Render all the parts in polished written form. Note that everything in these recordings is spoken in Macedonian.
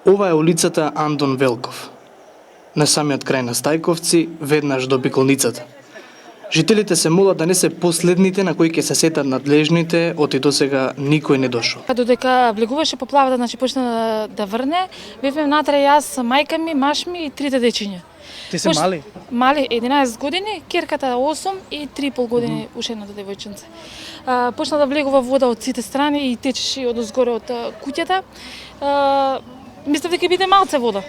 Ова е улицата Антон Велков. На самиот крај на Стајковци, веднаш до пиколницата. Жителите се молат да не се последните на кои ќе се сетат надлежните, оти досега никој не дошол. Додека влегуваше поплавата, значи почна да врне, бевме внатре јас, мајка ми, маш ми и трите дечиња. Ти се мали? Мали, 11 години, керката 8 и 3,5 години уште едната девојченце. Почна да влегува вода од сите страни и течеше од озгоре од куќата. Мислев дека биде малце вода.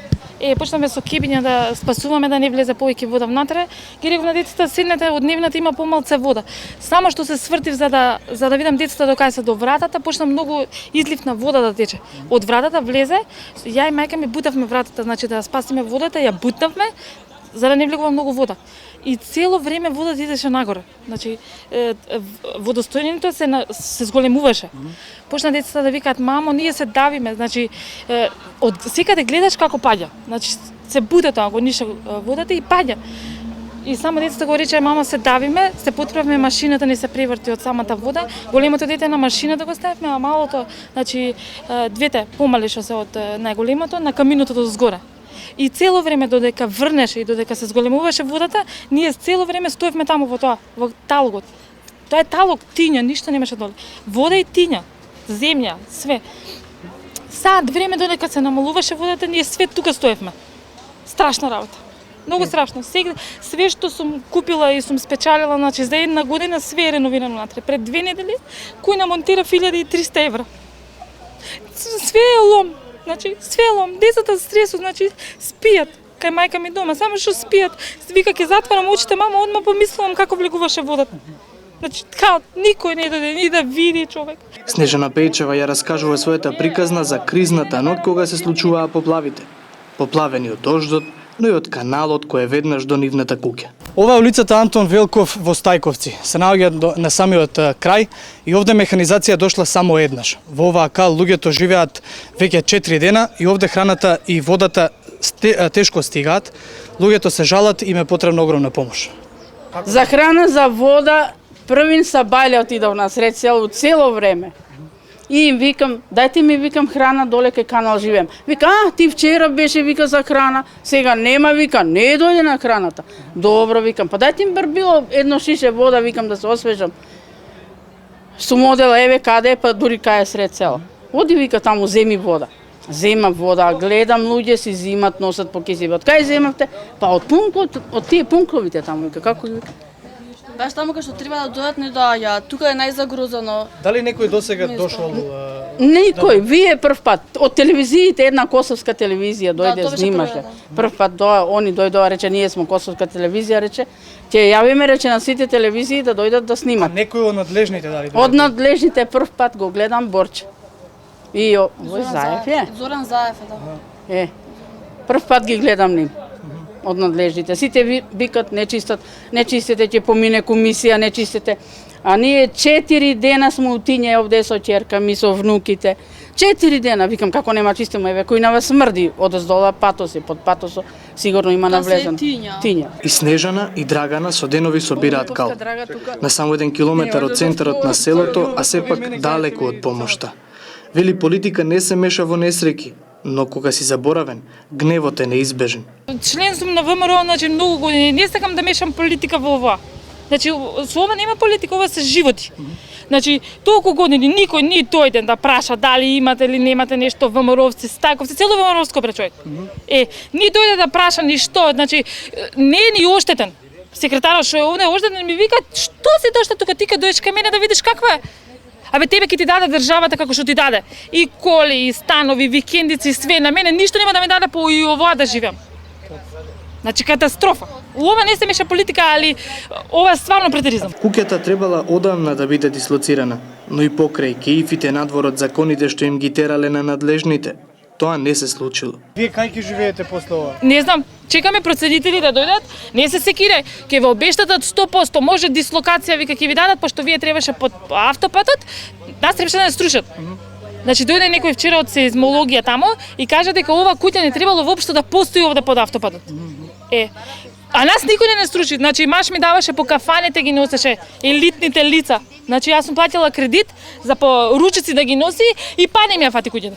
Почнаме со кебиња да спасуваме да не влезе повеќе вода внатре. Ги реков на децата, седнете, од нивната има помалце вода. Само што се свртив за да видам децата докај се до вратата, почна многу излив на вода да тече. Од вратата влезе, ја и мајка ми бутавме вратата, значи да спасиме водата, ја бутнавме за да не влегува многу вода. И цело време водата идеше нагоре. Значи водостојањето се зголемуваше. Почна децата да викаат: "Мамо, ние се давиме." Значи од секаде гледаш како паѓа. Значи се буде тоа, го ниша водата и паѓа. И само децата го рече: "Мама, се давиме." Се потправме, машината не се преврти од самата вода. Големото дете на машината го ставивме, а малото, значи двете помали што се од најголемото на каминото до згоре. И цело време додека врнеше и додека се зголемуваше водата, ние цело време стоевме таму во талогот. Тоа е талог, тиња, ништо немаше доле. Вода и тиња, земја, све. Сад време додека се намалуваше водата, ние све тука стоевме. Страшна работа. Многу страшно. Све што сум купила и сум спечалила, значи за една година све е реновирано натре. Пред 2 недели кој намонтира 1300 евра. Све е лом. Значи, све лом, децата се стресу, значи, спијат, кај мајка ми дома, само што спијат. Вика, ќе затварам очите, мама, одма помислувам како влегуваше водата. Значи, така, никој не дојде ни да види човек. Снежана Пејчева ја раскажува својата приказна за кризната ног кога се случуваа поплавите. Поплавени од дождот, но и од каналот кој е веднаш до нивната куќа. Ова е улицата Антон Велков во Стајковци. Се наоѓа на самиот крај и овде механизација дошла само еднаш. Во оваа кал луѓето живеат веќе 4 дена и овде храната и водата тешко стигаат. Луѓето се жалат и им е потребна огромна помош. За храна, за вода, првин са бајле отидов на сред село цело време. И им викам: "Дајте ми, викам, храна, доле кај канал живеем." Вика: "Ти вчера беше, вика, за храна, сега нема, вика, не дојде на храната." Добро, викам, па дајте ми било едно шише вода, викам, да се освежам. Сум одела, еве каде е, па дури кај е сред село. Оди, вика, таму земи вода. Земам вода, гледам луѓе си зимат, носат по киси. Од кај земавте? Па од пунктот, од тие пунктовите таму, вика, како вика. Баш таму кај што треба да дојдат не доаѓаат. Тука е најзагрозено. Дали некој досега дошол? Никој, вие прв пат. Од телевизиите, една косовска телевизија дојде, тоа беше снимаше. прва, Прв пат они дојдоа, рече, ние сме косовска телевизија, рече, ќе јавиме, рече, на сите телевизии да дојдат да снимат. Некој од надлежните дали? Од надлежните прв пат го гледам Борче. И овој Заев е. Зоран Заев е, да. Прв пат ги гледам нив. Од надлежните. Сите викат: "Не чистите, ќе помине комисија, не чистите." А ние 4 дена сме утиње овде со ќерка ми, со внуките. 4 дена, викам, како нема чистимо, еве, кој на вас смрди одоздола патоси, под патосо сигурно има навлезен. Тиња. И Снежана и Драгана со денови собираат кал. На само 1 километар од центарот на селото, а сепак далеку од помошта. Вели, политика не се меша во несреќи, но кога си заборавен, гневот е неизбежен. Член сум на ВМРО, значи многу години. Не сакам да мешам политика во ова. Значи, со ова нема политика, ова се животи. Значи, толку години никој ни дојде да праша дали имате или немате нешто ВМРО-вци, Стајковци, цело ВМРО-вско бре човек. Ни дојде да праша ни што, значи, не е ни оштетен. Секретарот што е овде оштетен ми вика: "Што си дошла тука, ти кога дојдеш кај мене да видиш каква е?" Абе, тебе ќе ти даде државата како што ти даде. И коли, и станови, викендици, све. На мене ништо нема да ми даде по и ова да живеам. Значи, катастрофа. Ова не се меша политика, али ова е стварно претеризам. Куќата требала одамна да биде дислоцирана, но и покрај кеифите надвор од законите што им ги терале на надлежните, тоа не се случило. Вие кај ќе живеете после ова? Не знам, чекаме процедители да дојдат, не се секире, ќе ве обештатат 100%, може дислокација вика ќе ви дадат, пошто вие требаше под автопатот, нас требаше да не струшат. Значи дојде некој вчера од сеизмологија таму и кажа дека ова куќа не требало воопшто да постои овде под автопатот. А нас никој не струши. Значи маш ми даваше по кафаните ги носеше елитните лица. Значи јас сум платила кредит за по ручици да ги носи и па не ми ја фати куќата.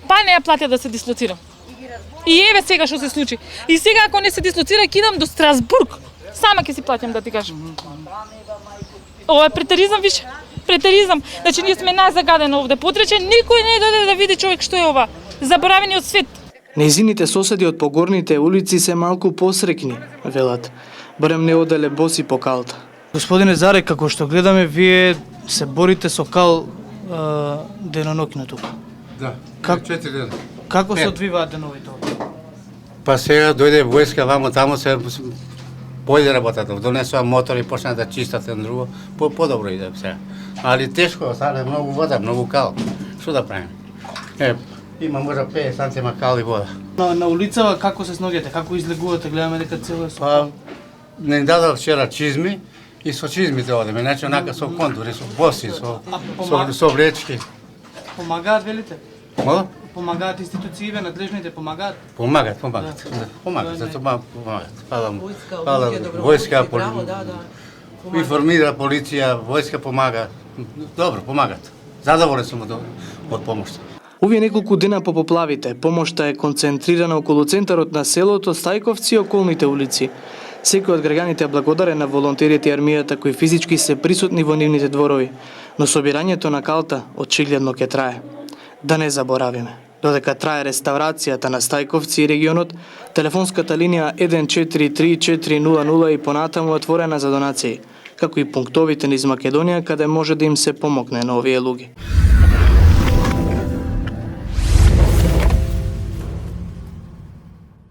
па не ја платија да се дислоцирам. И еве сега што се случи. И сега ако не се дислоцира, ќе идам до Страсбург. Сама ќе си платам, да ти кажам. Ова е претеризам више. Претеризам. Значи ние сме најзагадено овде подрече, никој не дојде да види човек што е ова. Заборавени од свет. Нејзините соседи од погорните улици се малку посрекни, велат, барем не оделе боси по калта. Господине Заре, како што гледаме, вие се борите со кал деноноќно тука. Да, Как- 4 дена. Како се одвиваат деновите овде? Па сега дојде војска вамо таму се појде работата, донесува мотори, почна да чистат едно друго, подобро иде сега. Али тешко, стане многу вода, многу кал. Што да правиме? Има можда 50 сантима кал и вода. На улицава како се сногете, како излегувате, гледаме дека цело е со Па не дадох вчера чизми и со чизмите одеме, значи онака со кондури, со боси, со влечки. помагаат, велите? Мола? Помагаат институциите, надлежните помагаат? Помагат. Помагат, за тоа помагат. Фала, војска, информира полиција, војска помага. Добро, помагат. Задоволен сум од помошта. Овие неколку дена по поплавите, помошта е концентрирана околу центарот на селото Стајковци и околните улици. Секој од граѓаните е благодарен на волонтерите и армијата кои физички се присутни во нивните дворови, но собирањето на калта очигледно ќе трае. Да не заборавиме, додека трае реставрацијата на Стајковци и регионот, телефонската линија 143400 и понатаму отворена за донации, како и пунктовите низ Македонија каде може да им се помогне на овие луѓе.